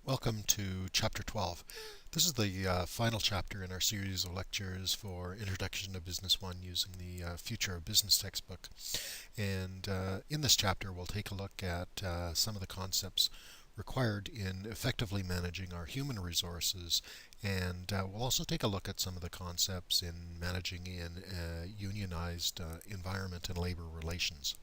Welcome to Chapter 12. This is the final chapter in our series of lectures for Introduction to Business 1 using the Future of Business textbook. And in this chapter, we'll take a look at some of the concepts required in effectively managing our human resources, and we'll also take a look at some of the concepts in managing in a unionized environment and labor relations.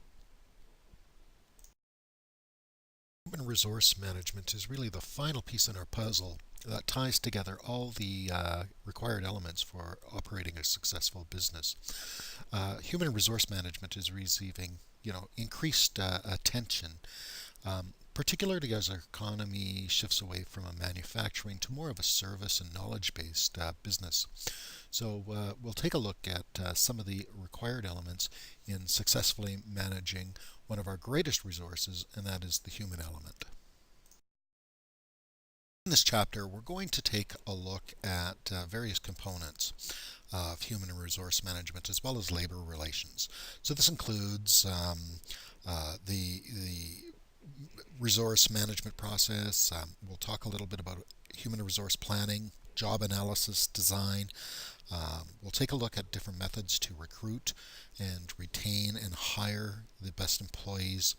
Human resource management is really the final piece in our puzzle that ties together all the required elements for operating a successful business. Human resource management is receiving, increased attention, particularly as our economy shifts away from a manufacturing to more of a service and knowledge-based business. So we'll take a look at some of the required elements in successfully managing one of our greatest resources, and that is the human element. In this chapter, we're going to take a look at various components of human resource management as well as labor relations. So this includes the resource management process. We'll talk a little bit about human resource planning, job analysis, design. We'll take a look at different methods to recruit and retain and hire the best employees,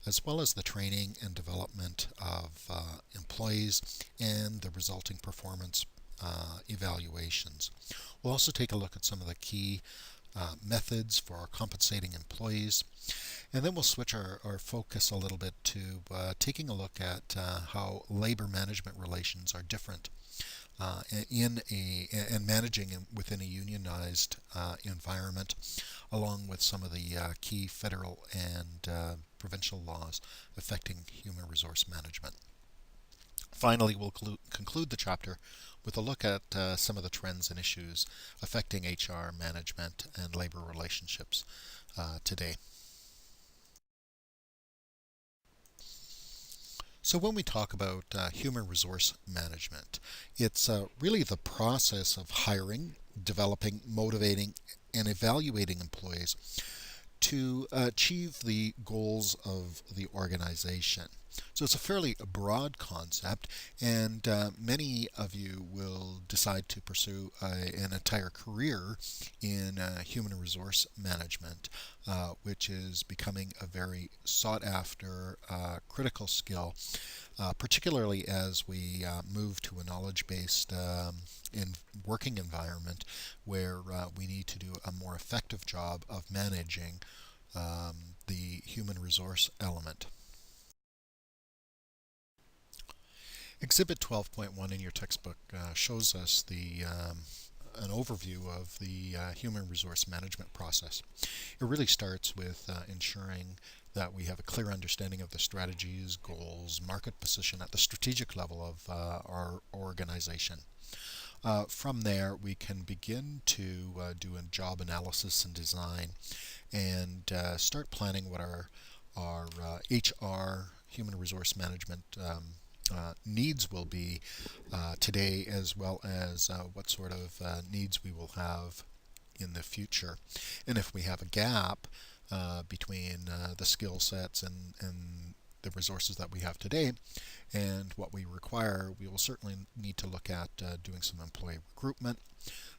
as well as the training and development of employees and the resulting performance evaluations. We'll also take a look at some of the key methods for compensating employees, and then we'll switch our focus a little bit to taking a look at how labor management relations are different and managing within a unionized environment, along with some of the key federal and provincial laws affecting human resource management. Finally, we'll conclude the chapter with a look at some of the trends and issues affecting HR management and labor relationships today. So when we talk about human resource management, it's really the process of hiring, developing, motivating, and evaluating employees to achieve the goals of the organization. So it's a fairly broad concept, and many of you will decide to pursue an entire career in human resource management, which is becoming a very sought after critical skill, particularly as we move to a knowledge-based working environment where we need to do a more effective job of managing the human resource element. Exhibit 12.1 in your textbook shows us an overview of the human resource management process. It really starts with ensuring that we have a clear understanding of the strategies, goals, market position at the strategic level of our organization. From there, we can begin to do a job analysis and design and start planning what our HR, human resource management needs will be today, as well as what sort of needs we will have in the future. And if we have a gap between the skill sets and the resources that we have today and what we require, we will certainly need to look at doing some employee recruitment,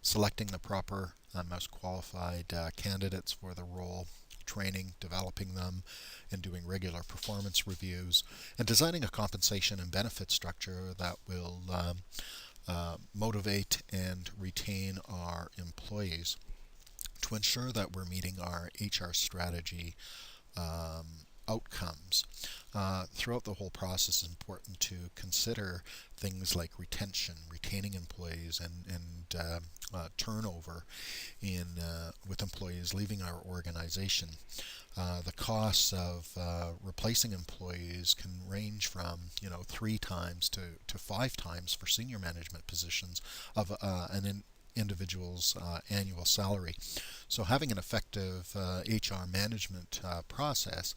selecting the proper most qualified candidates for the role, training, developing them, and doing regular performance reviews, and designing a compensation and benefit structure that will motivate and retain our employees to ensure that we're meeting our HR strategy outcomes. Throughout the whole process, it's important to consider things like retention, retaining employees, and turnover with employees leaving our organization. The costs of replacing employees can range from 3 times to 5 times for senior management positions of an individual's annual salary. So having an effective HR management process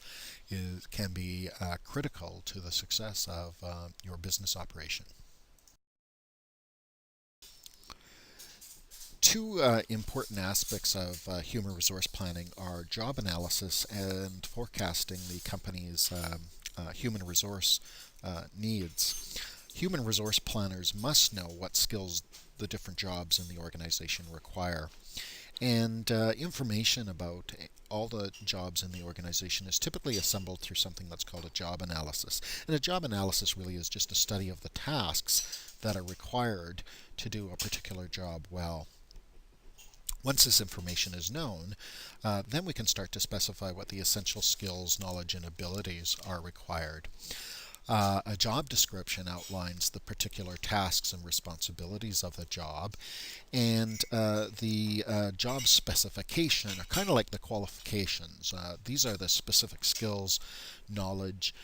can be critical to the success of your business operation. Two important aspects of human resource planning are job analysis and forecasting the company's human resource needs. Human resource planners must know what skills the different jobs in the organization require. And information about all the jobs in the organization is typically assembled through something that's called a job analysis. And a job analysis really is just a study of the tasks that are required to do a particular job well. Once this information is known, then we can start to specify what the essential skills, knowledge, and abilities are required. A job description outlines the particular tasks and responsibilities of the job, and the job specification are kind of like the qualifications. These are the specific skills, knowledge,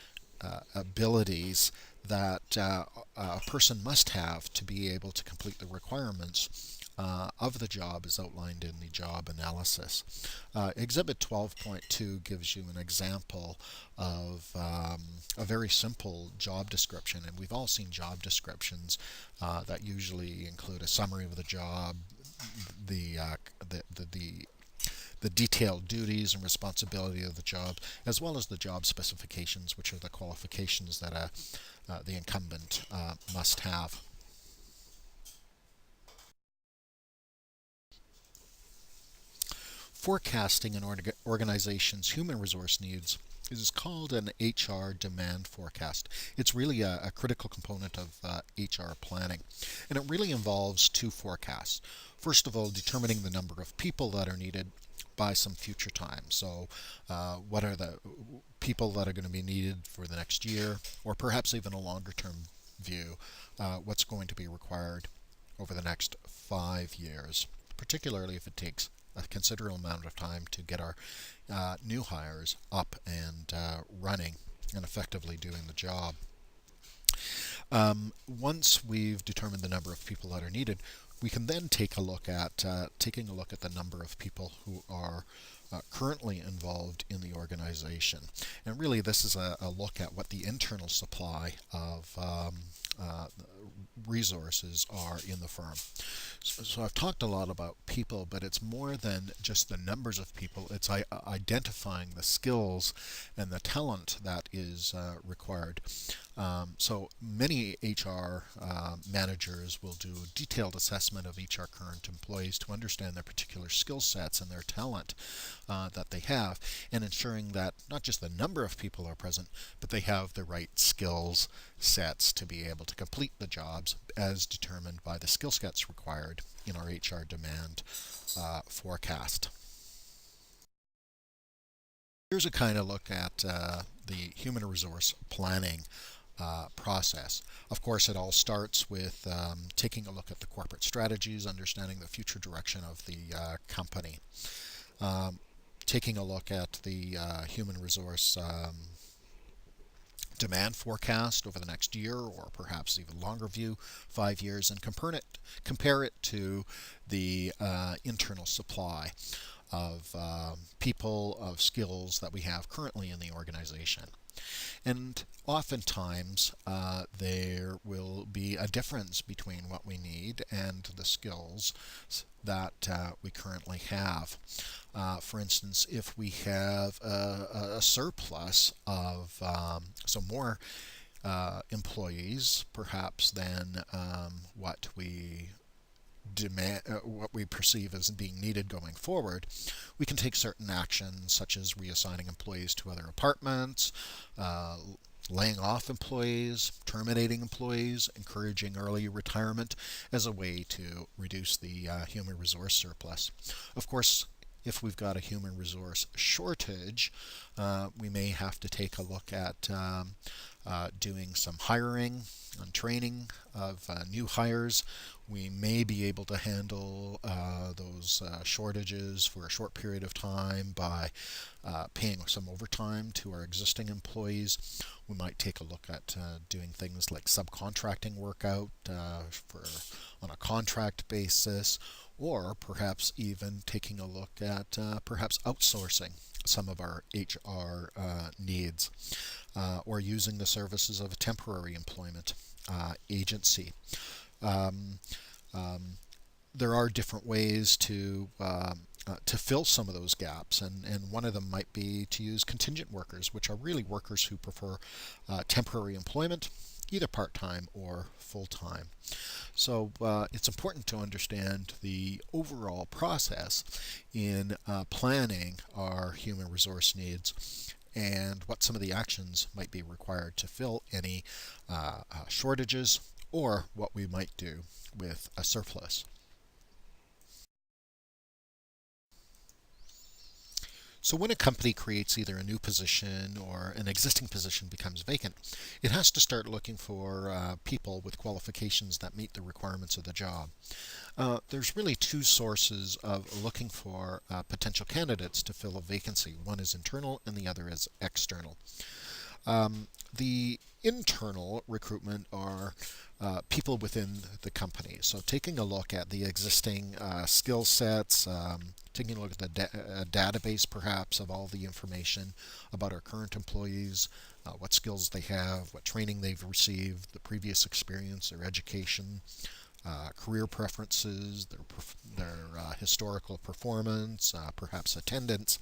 abilities that a person must have to be able to complete the requirements of the job as outlined in the job analysis. Exhibit 12.2 gives you an example of a very simple job description, and we've all seen job descriptions that usually include a summary of the job, the detailed duties and responsibility of the job, as well as the job specifications, which are the qualifications that the incumbent must have. Forecasting an organization's human resource needs is called an HR demand forecast. It's really a critical component of HR planning, and it really involves two forecasts. First of all, determining the number of people that are needed by some future time. So what are the people that are going to be needed for the next year, or perhaps even a longer term view, what's going to be required over the next 5 years, particularly if it takes a considerable amount of time to get our new hires up and running and effectively doing the job. Once we've determined the number of people that are needed, we can then take a look at the number of people who are currently involved in the organization. And really, this is a look at what the internal supply of resources are in the firm. So I've talked a lot about people, but it's more than just the numbers of people. It's identifying the skills and the talent that is required. So many HR managers will do a detailed assessment of each of our current employees to understand their particular skill sets and their talent that they have, and ensuring that not just the number of people are present, but they have the right skills sets to be able to complete the jobs as determined by the skill sets required in our HR demand forecast. Here's a kind of look at the human resource planning process. Of course, it all starts with taking a look at the corporate strategies, understanding the future direction of the company, taking a look at the human resource demand forecast over the next year, or perhaps even longer view, 5 years, and compare it to the internal supply of people, of skills that we have currently in the organization. And oftentimes there will be a difference between what we need and the skills that we currently have. For instance, if we have a surplus of some more employees, perhaps than what we what we perceive as being needed going forward, we can take certain actions such as reassigning employees to other departments, laying off employees, terminating employees, encouraging early retirement as a way to reduce the human resource surplus. Of course, if we've got a human resource shortage, we may have to take a look at doing some hiring and training of new hires. We may be able to handle those shortages for a short period of time by paying some overtime to our existing employees. We might take a look at doing things like subcontracting work out on a contract basis, or perhaps even taking a look at perhaps outsourcing some of our HR needs, or using the services of a temporary employment agency. There are different ways to fill some of those gaps, and one of them might be to use contingent workers, which are really workers who prefer temporary employment, either part-time or full-time. So it's important to understand the overall process in planning our human resource needs and what some of the actions might be required to fill any shortages or what we might do with a surplus. So when a company creates either a new position or an existing position becomes vacant, it has to start looking for people with qualifications that meet the requirements of the job. There's really two sources of looking for potential candidates to fill a vacancy. One is internal and the other is external. The internal recruitment are people within the company. So taking a look at the existing skill sets, taking a look at the database perhaps of all the information about our current employees, what skills they have, what training they've received, the previous experience, their education, career preferences, their historical performance, perhaps attendance,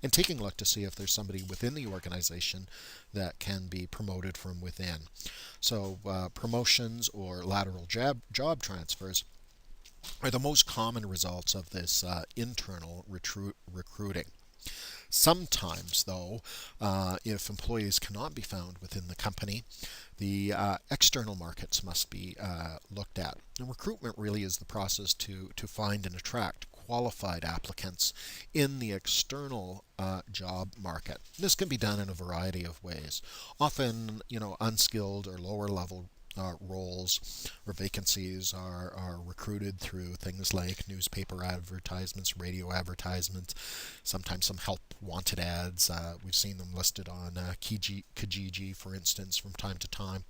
and taking a look to see if there's somebody within the organization that can be promoted from within. So promotions or lateral job transfers are the most common results of this internal recruiting. Sometimes, though, if employees cannot be found within the company, the external markets must be looked at. And recruitment really is the process to find and attract qualified applicants in the external job market. This can be done in a variety of ways. Often, unskilled or lower level roles or vacancies are recruited through things like newspaper advertisements, radio advertisements, sometimes some help wanted ads. We've seen them listed on Kijiji, for instance, from time to time,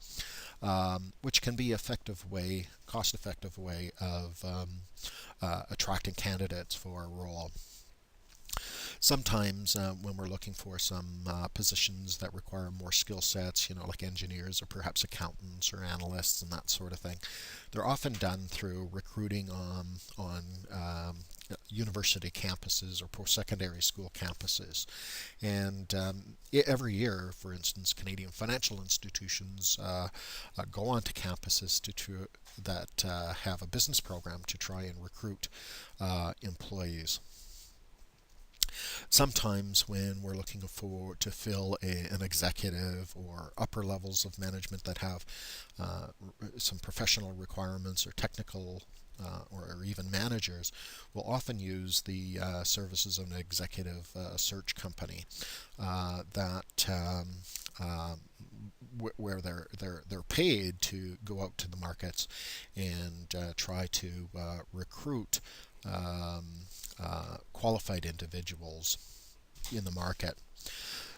which can be cost-effective way of attracting candidates for a role. Sometimes when we're looking for some positions that require more skill sets, like engineers or perhaps accountants or analysts and that sort of thing, they're often done through recruiting on university campuses or post-secondary school campuses. And every year, for instance, Canadian financial institutions go onto campuses that have a business program to try and recruit employees. Sometimes when we're looking to fill an executive or upper levels of management that have some professional requirements or technical or even managers, we'll often use the services of an executive search company where they're paid to go out to the markets and try to recruit qualified individuals in the market.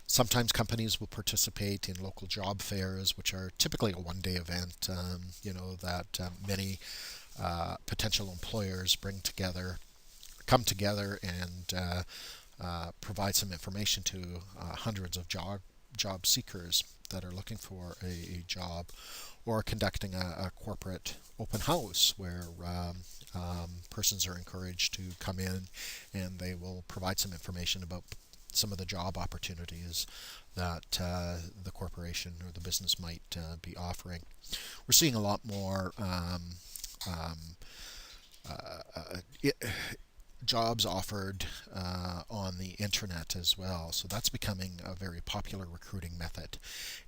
Sometimes companies will participate in local job fairs, which are typically a one-day event, that many potential employers come together and provide some information to hundreds of job seekers that are looking for a job, or conducting a corporate open house where persons are encouraged to come in and they will provide some information about some of the job opportunities that the corporation or the business might be offering. We're seeing a lot more jobs offered on the internet as well. So that's becoming a very popular recruiting method.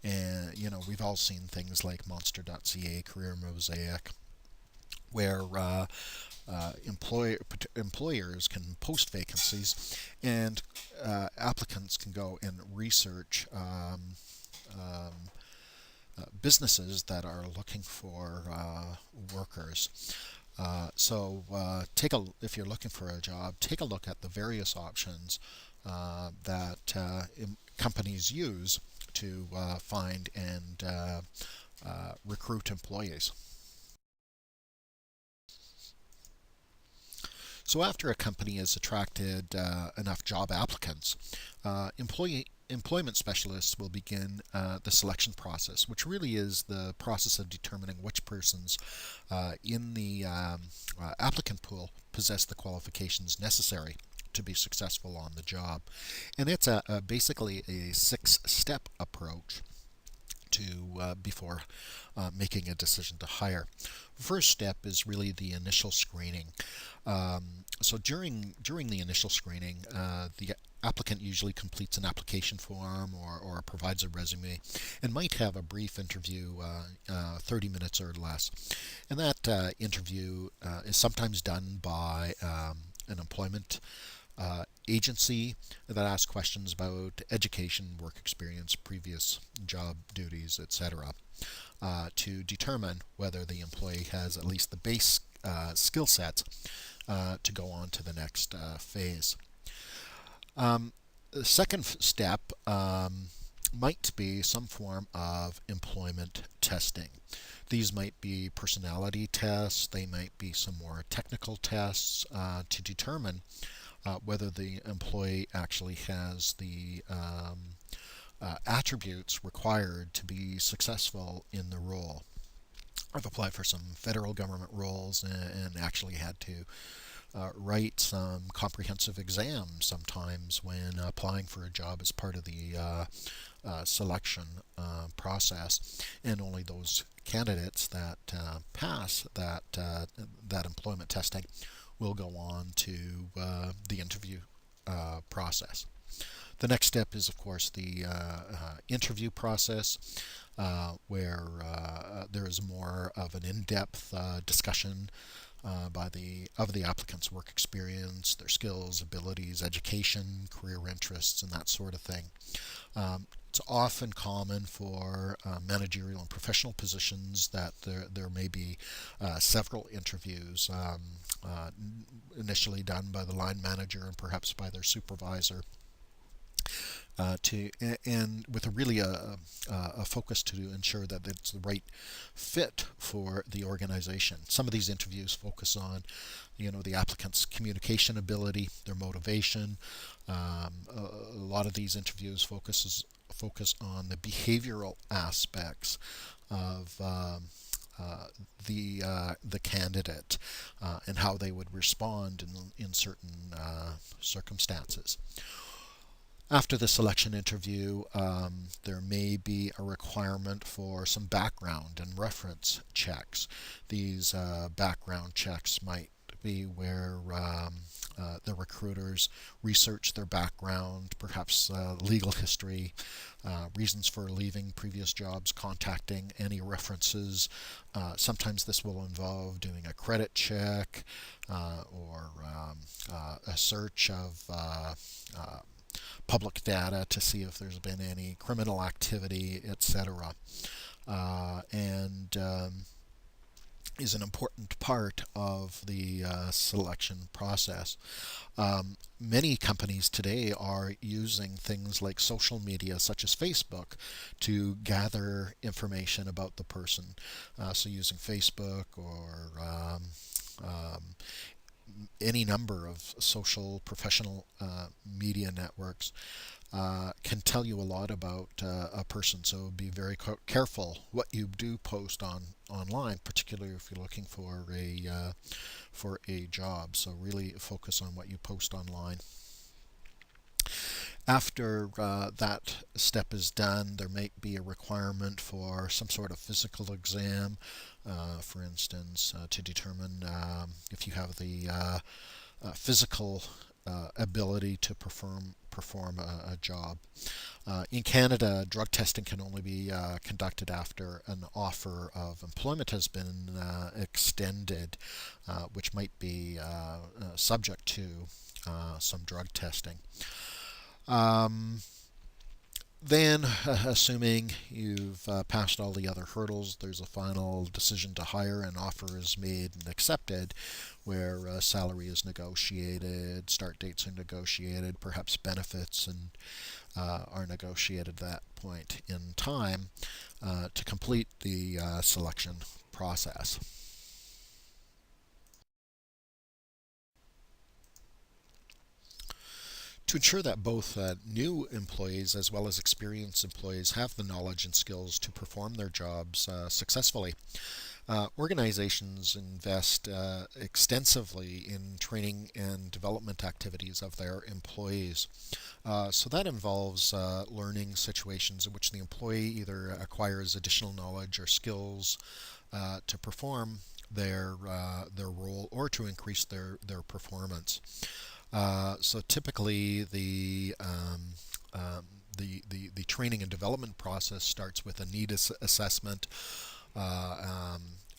And, we've all seen things like Monster.ca, Career Mosaic, where employers can post vacancies and applicants can go and research businesses that are looking for workers. If you're looking for a job, take a look at the various options that companies use to find and recruit employees. So after a company has attracted enough job applicants, employment specialists will begin the selection process, which really is the process of determining which persons in the applicant pool possess the qualifications necessary to be successful on the job. And it's basically a 6-step approach to before making a decision to hire. First step is really the initial screening. So during the initial screening, the applicant usually completes an application form or provides a resume and might have a brief interview, 30 minutes or less. And that interview is sometimes done by an employment agency that asks questions about education, work experience, previous job duties, etc., to determine whether the employee has at least the base skill sets to go on to the next phase. The second step might be some form of employment testing. These might be personality tests, they might be some more technical tests to determine whether the employee actually has the attributes required to be successful in the role. I've applied for some federal government roles and actually had to write some comprehensive exams sometimes when applying for a job as part of the selection process, and only those candidates that pass that employment testing will go on to the interview process. The next step is, of course, the interview process, where there is more of an in-depth discussion of the applicant's work experience, their skills, abilities, education, career interests, and that sort of thing. It's often common for managerial and professional positions that there may be several interviews, initially done by the line manager and perhaps by their supervisor. And with a focus to ensure that it's the right fit for the organization. Some of these interviews focus on, the applicant's communication ability, their motivation. A lot of these interviews focus on the behavioral aspects of the candidate and how they would respond in certain circumstances. After the selection interview, there may be a requirement for some background and reference checks. These background checks might be where the recruiters research their background, perhaps legal history, reasons for leaving previous jobs, contacting any references. Sometimes this will involve doing a credit check or a search of public data to see if there's been any criminal activity, etc. And is an important part of the selection process. Many companies today are using things like social media, such as Facebook, to gather information about the person. So using Facebook or any number of social professional media networks can tell you a lot about a person. So be very careful what you do post online, particularly if you're looking for a job. So really focus on what you post online. After that step is done, there might be a requirement for some sort of physical exam, for instance, to determine if you have the physical ability to perform a job. In Canada, drug testing can only be conducted after an offer of employment has been extended, which might be subject to some drug testing. Then, assuming you've passed all the other hurdles, there's a final decision to hire, an offer is made and accepted, where salary is negotiated, start dates are negotiated, perhaps benefits and are negotiated at that point in time to complete the selection process. To ensure that both new employees as well as experienced employees have the knowledge and skills to perform their jobs successfully, Organizations invest extensively in training and development activities of their employees. So that involves learning situations in which the employee either acquires additional knowledge or skills to perform their role or to increase their performance. So typically um, the training and development process starts with a need assessment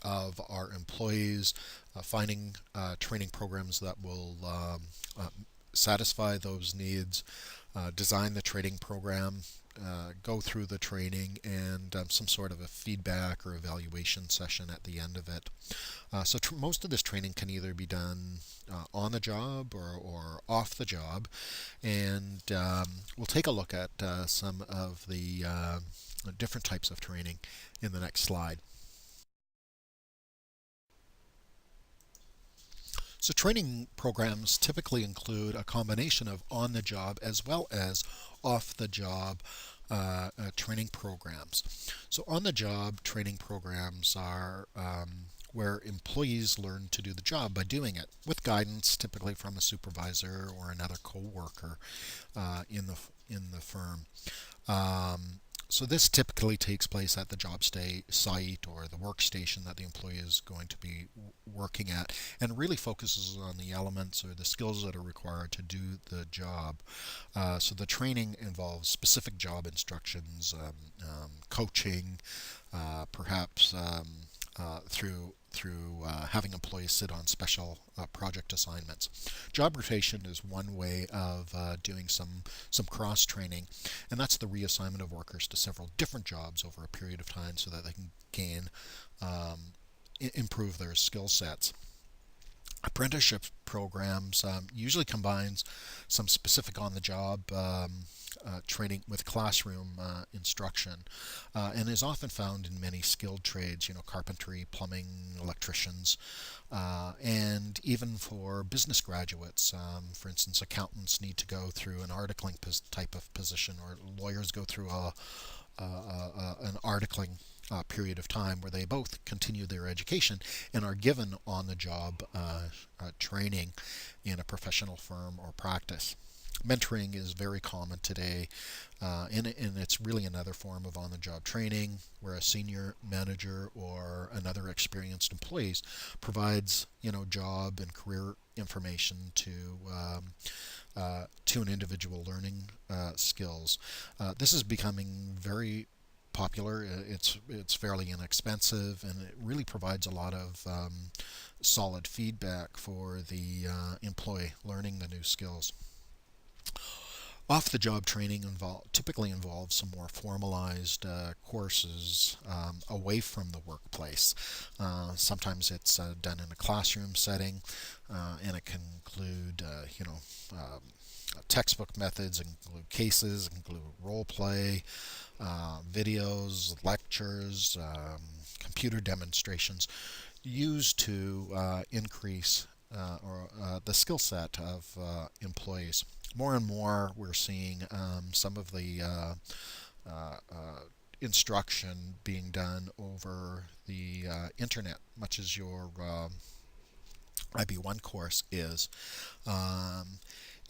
of our employees, finding training programs that will satisfy those needs, design the training program, go through the training, and some sort of a feedback or evaluation session at the end of it. So most of this training can either be done on the job or off the job, and we'll take a look at some of the different types of training in the next slide. So training programs typically include a combination of on-the-job as well as off-the-job training programs. So on-the-job training programs are where employees learn to do the job by doing it with guidance, typically from a supervisor or another co-worker in the firm. So this typically takes place at the job site or the workstation that the employee is going to be working at, and really focuses on the elements or the skills that are required to do the job. So the training involves specific job instructions, coaching, perhaps through having employees sit on special project assignments. Job rotation is one way of doing some cross training, and that's the reassignment of workers to several different jobs over a period of time so that they can gain improve their skill sets. Apprenticeship programs usually combines some specific on-the-job training with classroom instruction, and is often found in many skilled trades, carpentry, plumbing, electricians, and even for business graduates. For instance, accountants need to go through an articling type of position, or lawyers go through an articling period of time where they both continue their education and are given on-the-job training in a professional firm or practice. Mentoring is very common today, and it's really another form of on-the-job training where a senior manager or another experienced employee provides, job and career information to an individual learning skills. This is becoming very popular. It's fairly inexpensive, and it really provides a lot of solid feedback for the employee learning the new skills. Off-the-job training typically involves some more formalized courses away from the workplace. Sometimes it's done in a classroom setting, and it can include, textbook methods, include cases, include role play, videos, lectures, computer demonstrations used to increase the skill set of employees. More and more, we're seeing some of the instruction being done over the internet, much as your IB1 course is,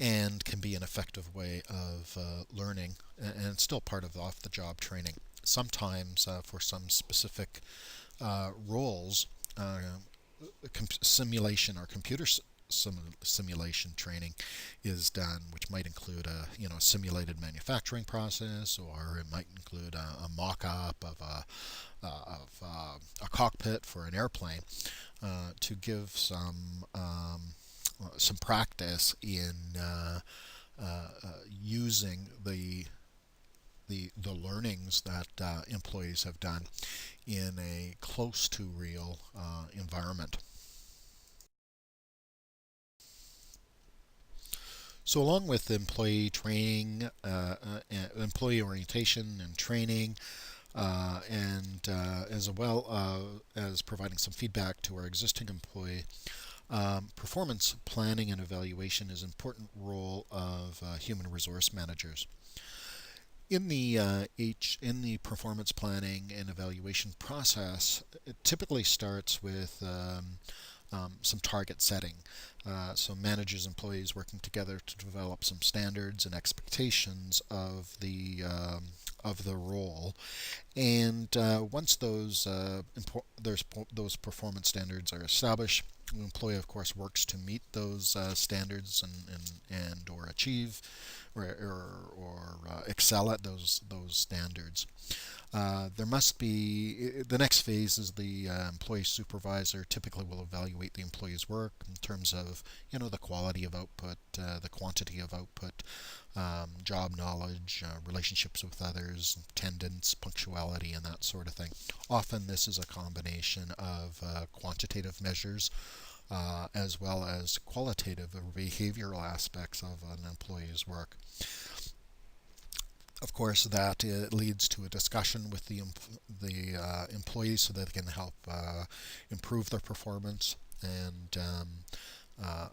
and can be an effective way of learning, and it's still part of off-the-job training. Sometimes, for some specific roles, simulation or computer simulation training is done, which might include a simulated manufacturing process, or it might include a mock-up of a cockpit for an airplane, to give some practice in using the learnings that employees have done in a close to real environment. So along with employee training, employee orientation and training, and as well as providing some feedback to our existing employee, performance planning and evaluation is an important role of human resource managers. In the performance planning and evaluation process, it typically starts with some target setting. So managers, employees working together to develop some standards and expectations of the role. And once those performance standards are established, the employee, of course, works to meet those standards and or achieve or excel at those standards. There must be the next phase is the employee supervisor typically will evaluate the employee's work in terms of the quality of output, the quantity of output, job knowledge, relationships with others, attendance, punctuality, and that sort of thing. Often this is a combination of quantitative measures as well as qualitative or behavioral aspects of an employee's work. Of course, that leads to a discussion with the employees so that they can help improve their performance and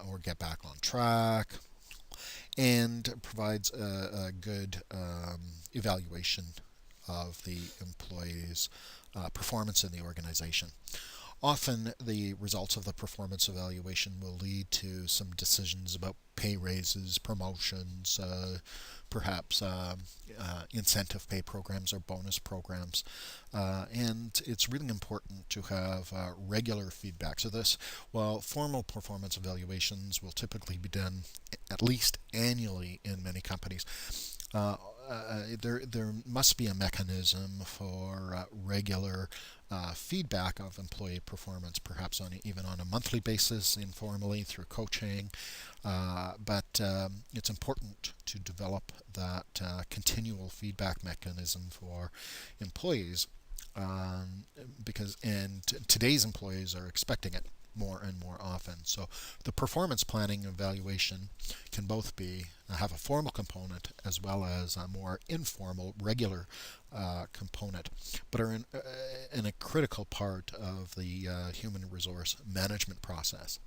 or get back on track, and provides a good evaluation of the employee's performance in the organization. Often the results of the performance evaluation will lead to some decisions about pay raises, promotions, perhaps incentive pay programs or bonus programs. And it's really important to have regular feedback. So while formal performance evaluations will typically be done at least annually in many companies, there must be a mechanism for regular feedback of employee performance, perhaps even on a monthly basis, informally through coaching. But it's important to develop that continual feedback mechanism for employees, because today's employees are expecting it more and more often. So the performance planning evaluation can both have a formal component as well as a more informal, regular component, but are in a critical part of the human resource management process.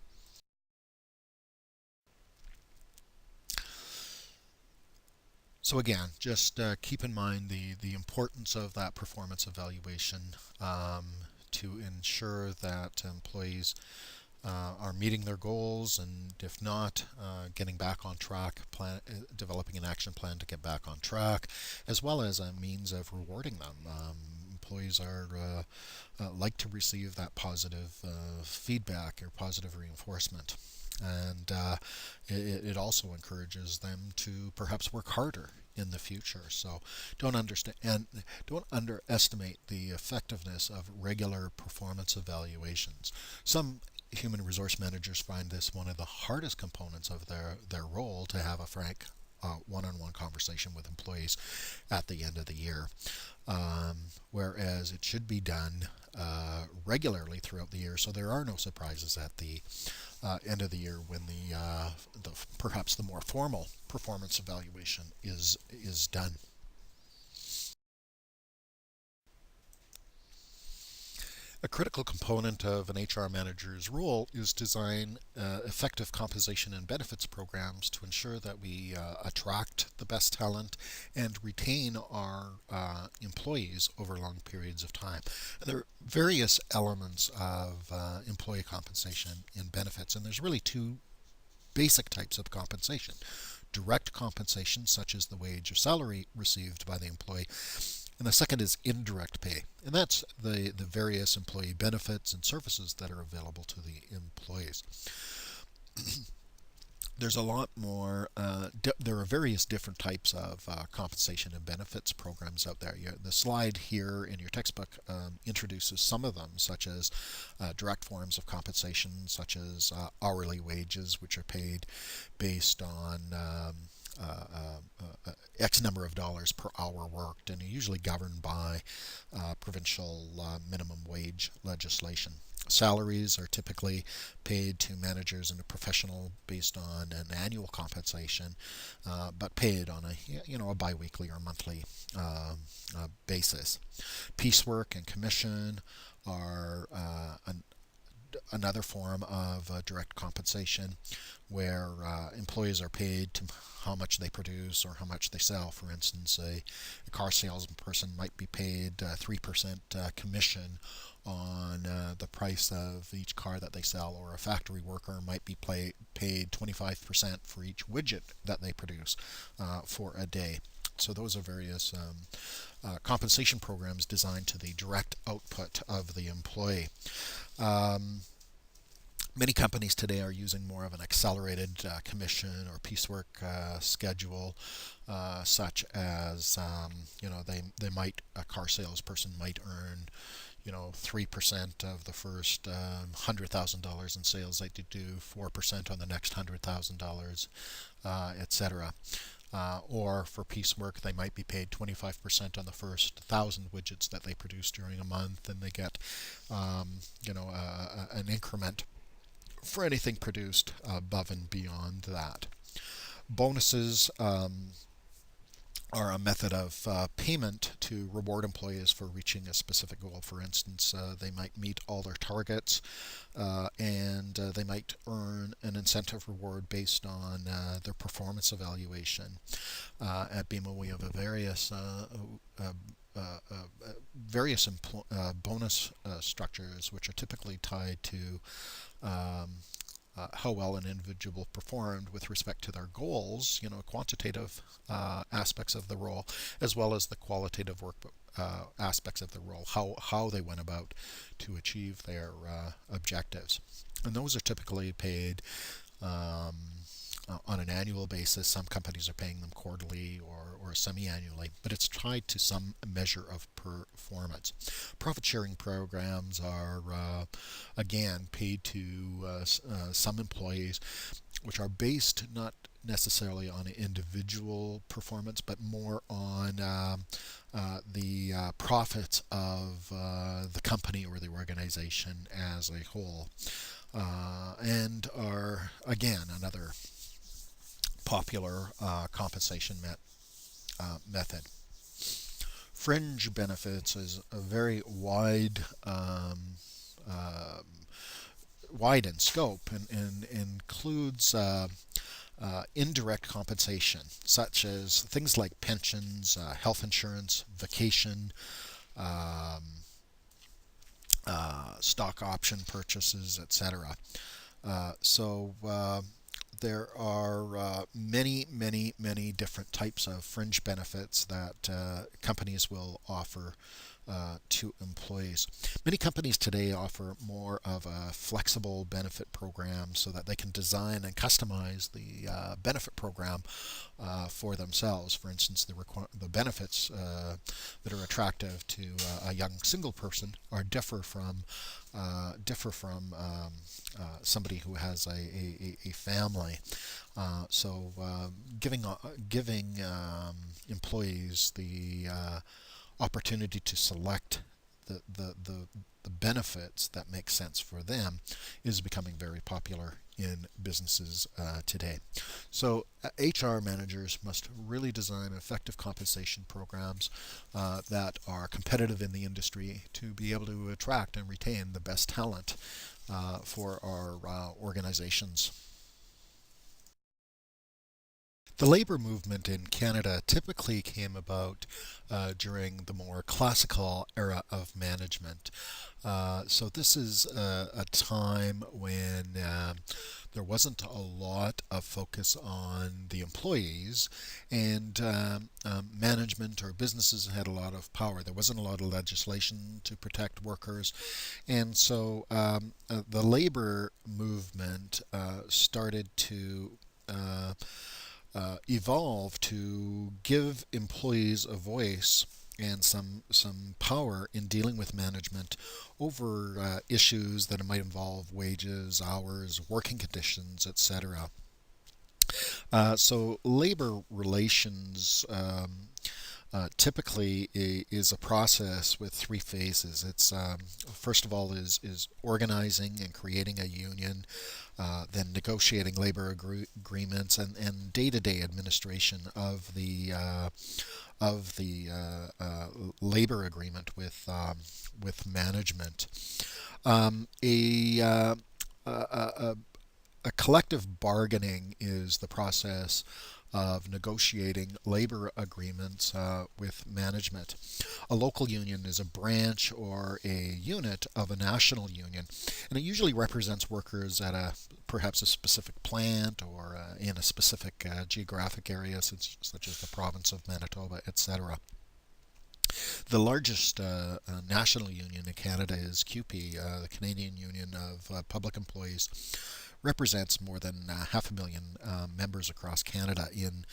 So again, just keep in mind the importance of that performance evaluation to ensure that employees are meeting their goals, and if not, getting back on track, developing an action plan to get back on track, as well as a means of rewarding them. Employees like to receive that positive feedback or positive reinforcement. And it also encourages them to perhaps work harder in the future. So don't underestimate the effectiveness of regular performance evaluations. Some human resource managers find this one of the hardest components of their role, to have a frank one-on-one conversation with employees at the end of the year, whereas it should be done regularly throughout the year, so there are no surprises at the end of the year when perhaps the more formal performance evaluation is done. A critical component of an HR manager's role is design effective compensation and benefits programs to ensure that we attract the best talent and retain our employees over long periods of time. And there are various elements of employee compensation and benefits, and there's really two basic types of compensation. Direct compensation, such as the wage or salary received by the employee, and the second is indirect pay, and that's the various employee benefits and services that are available to the employees. There's a lot more, there are various different types of compensation and benefits programs out there. The slide here in your textbook introduces some of them, such as direct forms of compensation, such as hourly wages, which are paid based on X number of dollars per hour worked, and are usually governed by provincial minimum wage legislation. Salaries are typically paid to managers and a professional based on an annual compensation, but paid on a biweekly or monthly basis. Piecework and commission are another form of direct compensation where employees are paid to how much they produce or how much they sell. For instance, a car salesperson might be paid 3% commission on the price of each car that they sell, or a factory worker might be paid 25% for each widget that they produce for a day. So those are various compensation programs designed to the direct output of the employee. Um, Many companies today are using more of an accelerated commission or piecework schedule, such as they might a car salesperson might earn 3% of the first $100,000 in sales they do, 4% on the next $100,000, etc. Or for piecework, they might be paid 25% on the first 1,000 widgets that they produce during a month, and they get an increment for anything produced above and beyond that. Bonuses are a method of payment to reward employees for reaching a specific goal. For instance, they might meet all their targets, and they might earn an incentive reward based on their performance evaluation. At BMO, we have various bonus structures, which are typically tied to how well an individual performed with respect to their goals, quantitative aspects of the role, as well as the qualitative work aspects of the role, how they went about to achieve their objectives. And those are typically paid on an annual basis. Some companies are paying them quarterly or semi-annually, but it's tied to some measure of performance. Profit-sharing programs are, again, paid to some employees, which are based not necessarily on individual performance, but more on the profits of the company or the organization as a whole, and are, again, another popular compensation method. Fringe benefits is a very wide in scope, and includes indirect compensation, such as things like pensions, health insurance, vacation, stock option purchases, etc. So there are many different types of fringe benefits that companies will offer to employees. Many companies today offer more of a flexible benefit program so that they can design and customize the benefit program for themselves. For instance, the benefits that are attractive to a young single person are differ from somebody who has a family. So giving employees the opportunity to select the benefits that make sense for them is becoming very popular in businesses today. So HR managers must really design effective compensation programs that are competitive in the industry to be able to attract and retain the best talent for our organizations. The labor movement in Canada typically came about during the more classical era of management. So this is a time when there wasn't a lot of focus on the employees, and management or businesses had a lot of power. There wasn't a lot of legislation to protect workers, and so the labor movement started to evolve to give employees a voice and some power in dealing with management over issues that might involve wages, hours, working conditions, etc. So labor relations typically is a process with three phases. It's first of all is organizing and creating a union, then negotiating labor agreements, and day-to-day administration of the labor agreement with management. A, a, a, a collective bargaining is the process of negotiating labor agreements with management. A local union is a branch or a unit of a national union, and it usually represents workers at perhaps a specific plant or in a specific geographic area, such as the province of Manitoba, etc. The largest national union in Canada is CUPE, the Canadian Union of Public Employees. Represents more than 500,000 members across Canada in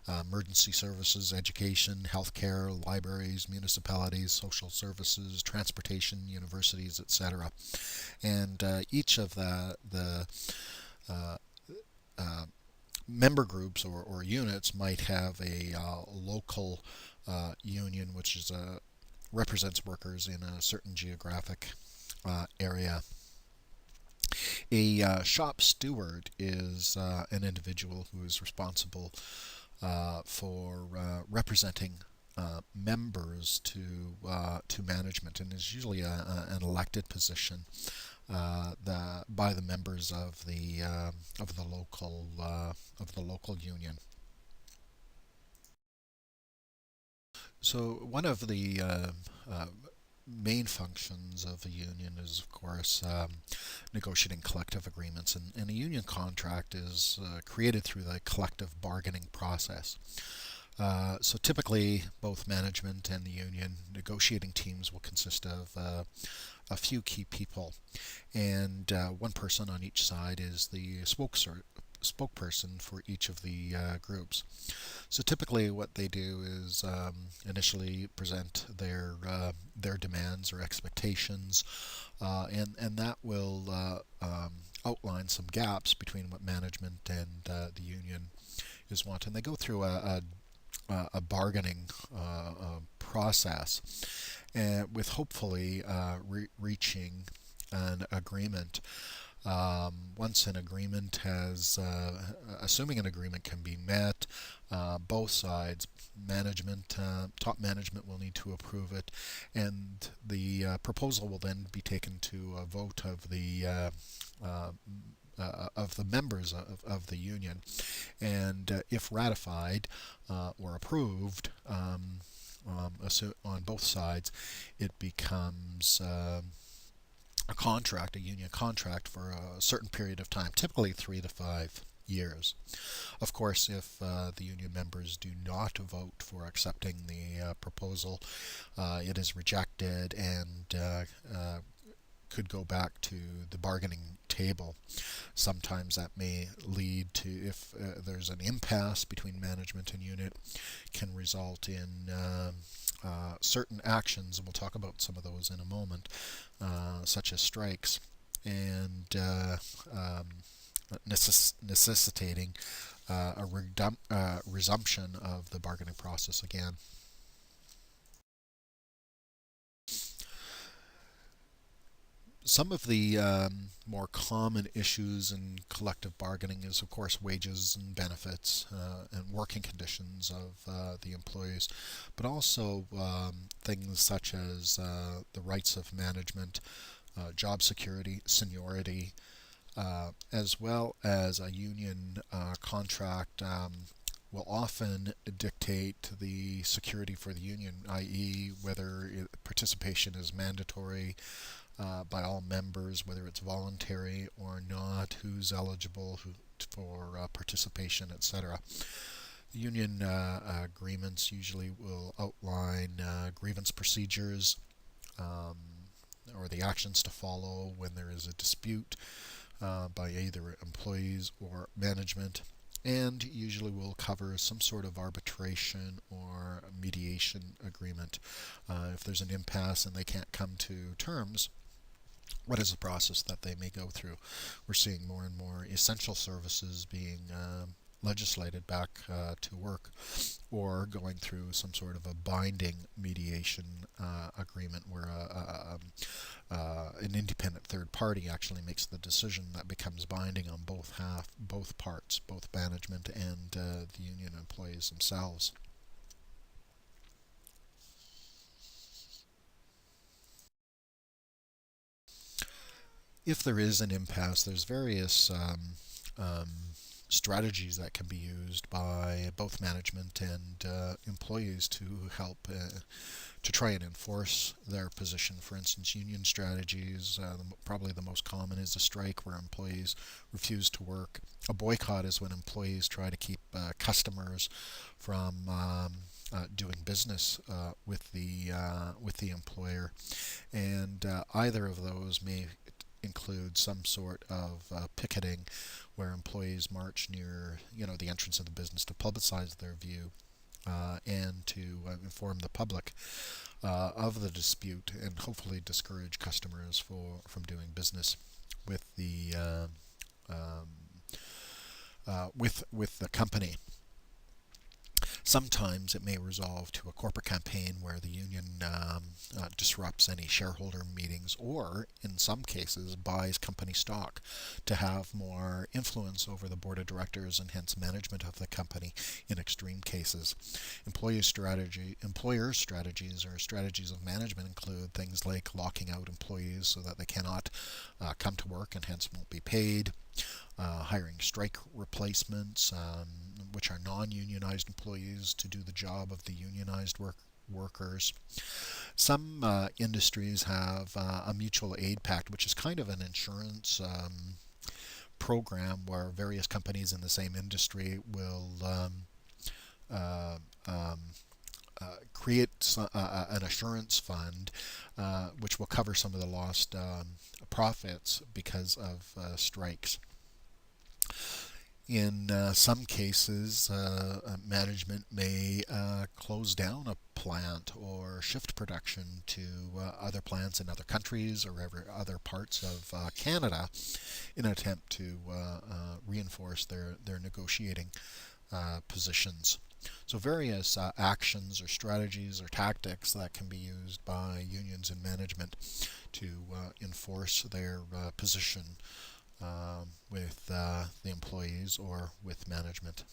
emergency services, education, healthcare, libraries, municipalities, social services, transportation, universities, etc. And each of the uh, uh, member groups or units might have a local union, which is represents workers in a certain geographic area. A shop steward is an individual who is responsible for representing members to management, and is usually an elected position by the members of the local union. So one of the main functions of a union is, of course, negotiating collective agreements, and a union contract is created through the collective bargaining process. So typically, both management and the union negotiating teams will consist of a few key people, and one person on each side is the spokesperson for each of the groups. So typically, what they do is initially present their demands or expectations, and that will outline some gaps between what management and the union is wanting. They go through a bargaining process, and with hopefully reaching an agreement. Once an agreement has, assuming an agreement can be met, both sides, management, top management will need to approve it, and the proposal will then be taken to a vote of the members of the union, and if ratified or approved on both sides, it becomes a contract, a union contract for a certain period of time, typically 3 to 5 years. Of course, if the union members do not vote for accepting the proposal, it is rejected and could go back to the bargaining table. Sometimes that may lead to, if there's an impasse between management and unit, can result in certain actions, and we'll talk about some of those in a moment, such as strikes, and necessitating resumption of the bargaining process again. Some of the more common issues in collective bargaining is, of course, wages and benefits and working conditions of the employees, but also things such as the rights of management, job security, seniority, as well as a union contract will often dictate the security for the union, i.e., whether participation is mandatory by all members, whether it's voluntary or not, who's eligible for participation, etc. Union agreements usually will outline grievance procedures or the actions to follow when there is a dispute by either employees or management, and usually will cover some sort of arbitration or mediation agreement. If there's an impasse and they can't come to terms, what is the process that they may go through? We're seeing more and more essential services being legislated back to work, or going through some sort of a binding mediation agreement where an independent third party actually makes the decision that becomes binding on both parts, both management and the union employees themselves. If there is an impasse, there's various um, strategies that can be used by both management and employees to help to try and enforce their position. For instance, union strategies, probably the most common is a strike where employees refuse to work. A boycott is when employees try to keep customers from doing business with the employer, and either of those may include some sort of picketing, where employees march near the entrance of the business to publicize their view and to inform the public of the dispute and hopefully discourage customers from doing business with the with the company. Sometimes it may resolve to a corporate campaign where the union disrupts any shareholder meetings, or in some cases buys company stock to have more influence over the board of directors and hence management of the company in extreme cases. Employer strategies or strategies of management include things like locking out employees so that they cannot come to work and hence won't be paid. Hiring strike replacements, which are non-unionized employees to do the job of the unionized workers. Some industries have a mutual aid pact, which is kind of an insurance program where various companies in the same industry will uh, um, create an assurance fund which will cover some of the lost profits because of strikes. In some cases, management may close down a plant or shift production to other plants in other countries or other parts of Canada in an attempt to reinforce their negotiating positions. So various actions or strategies or tactics that can be used by unions and management to enforce their position with the employees or with management.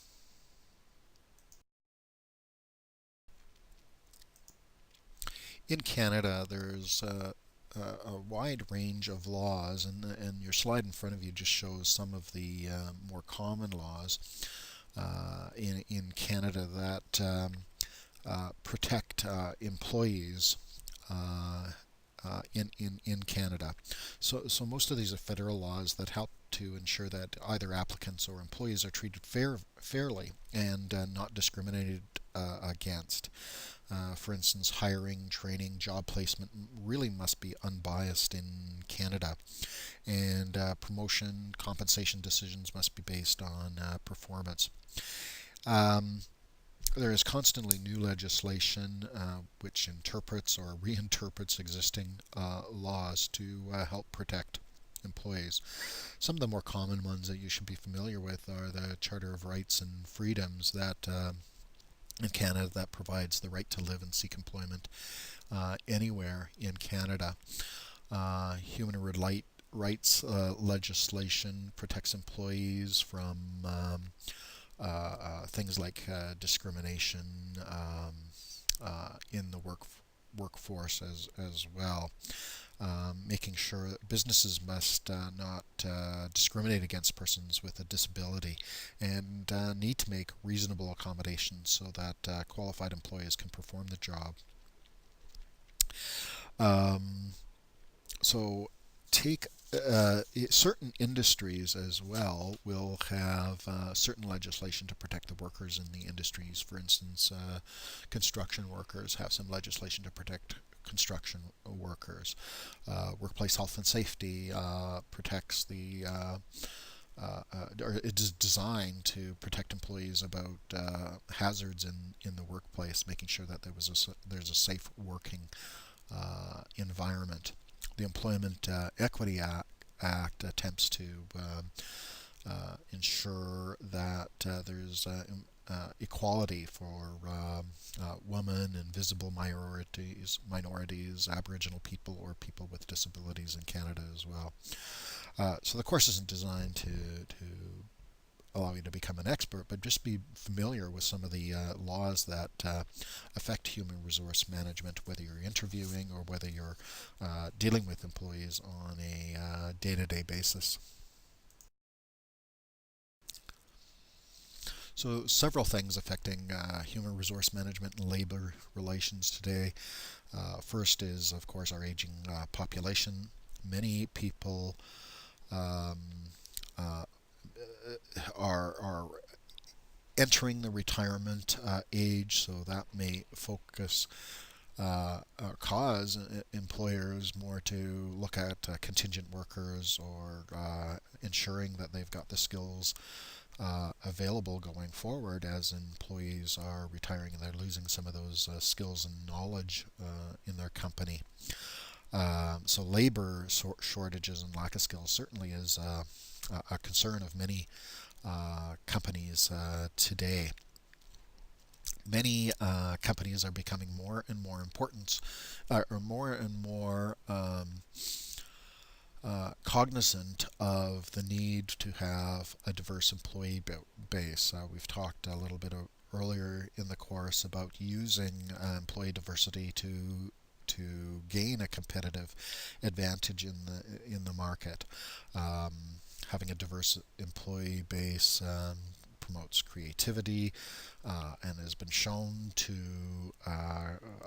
In Canada, there's a wide range of laws, and your slide in front of you just shows some of the more common laws in Canada that protect employees in Canada. So most of these are federal laws that help to ensure that either applicants or employees are treated fairly and not discriminated against. For instance, hiring, training, job placement really must be unbiased in Canada, and promotion, compensation decisions must be based on performance. Um, there is constantly new legislation which interprets or reinterprets existing laws to help protect employees. Some of the more common ones that you should be familiar with are the Charter of Rights and Freedoms that in Canada that provides the right to live and seek employment anywhere in Canada. Human rights legislation protects employees from things like discrimination in the workforce as well. Making sure that businesses must not discriminate against persons with a disability and need to make reasonable accommodations so that qualified employees can perform the job. Um, so take certain industries as well will have certain legislation to protect the workers in the industries. For instance, construction workers have some legislation to protect construction workers. Workplace health and safety protects the or it is designed to protect employees about hazards in the workplace, making sure that there's a safe working environment. The Employment Equity Act attempts to ensure that there's equality for women and visible minorities, Aboriginal people, or people with disabilities in Canada as well. So the course isn't designed to allow you to become an expert, but just be familiar with some of the laws that affect human resource management, whether you're interviewing or whether you're dealing with employees on a day-to-day basis. So several things affecting human resource management and labor relations today. First is, of course, our aging population. Many people um, uh, are entering the retirement age, so that may focus cause employers more to look at contingent workers or ensuring that they've got the skills available going forward as employees are retiring and they're losing some of those skills and knowledge in their company. So labor shortages and lack of skills certainly is a concern of many companies today. Many companies are becoming more and more important, or more and more cognizant of the need to have a diverse employee base. We've talked a little bit earlier in the course about using employee diversity to gain a competitive advantage in the market. Having a diverse employee base promotes creativity and has been shown to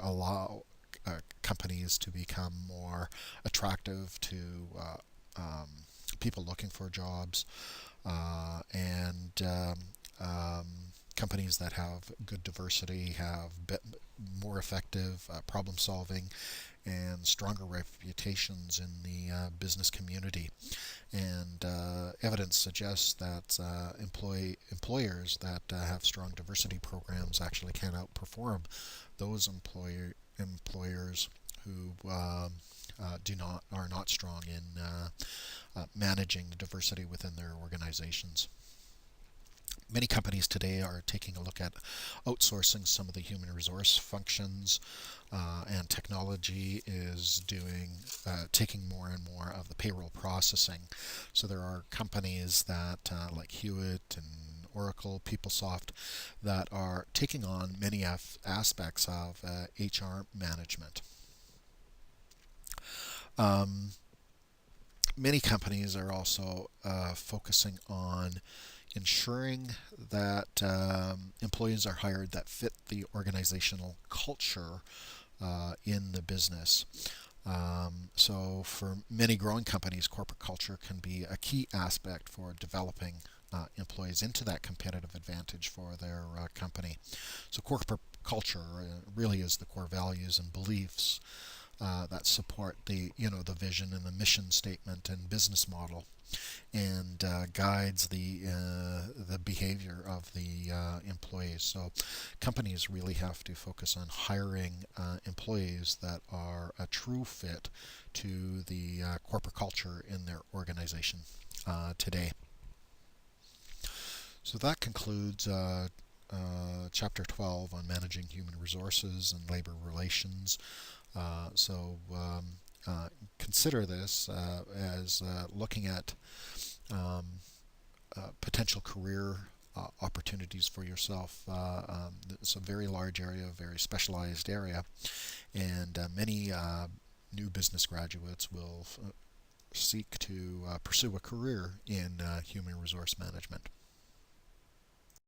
allow companies to become more attractive to people looking for jobs, and companies that have good diversity have more effective problem solving and stronger reputations in the business community. And evidence suggests that employers that have strong diversity programs actually can outperform those employers who are not strong in managing diversity within their organizations. Many companies today are taking a look at outsourcing some of the human resource functions, and technology is taking more and more of the payroll processing. So there are companies that like Hewitt and Oracle, PeopleSoft, that are taking on many aspects of HR management. Many companies are also focusing on ensuring that employees are hired that fit the organizational culture in the business. So for many growing companies, corporate culture can be a key aspect for developing employees into that competitive advantage for their company. So corporate culture really is the core values and beliefs that support the vision and the mission statement and business model, and guides the behavior of the employees. So companies really have to focus on hiring employees that are a true fit to the corporate culture in their organization today. So that concludes Chapter 12 on managing human resources and labor relations. Consider this as looking at potential career opportunities for yourself. It's a very large area, a very specialized area, and many new business graduates will seek to pursue a career in human resource management.